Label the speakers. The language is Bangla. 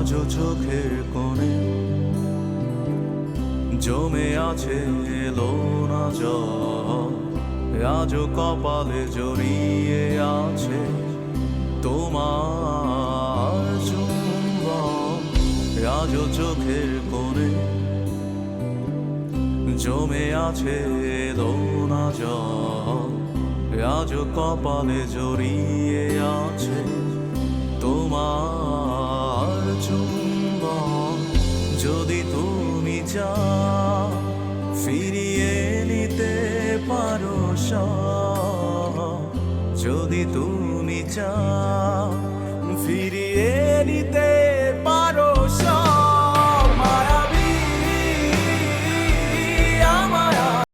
Speaker 1: আজও চোখের কোণে জমে আছে এলো না জল, আজও কপালে জড়িয়ে আছে তোমার চুম্বন। আজও চোখের কোণে জমে আছে এলো না জল, আজও কপালে জড়িয়ে আছে তোমার চুম্বন। যদি তুমি চাও ফিরিয়ে নিতে পারো সব, যদি তুমি চাও ফিরিয়ে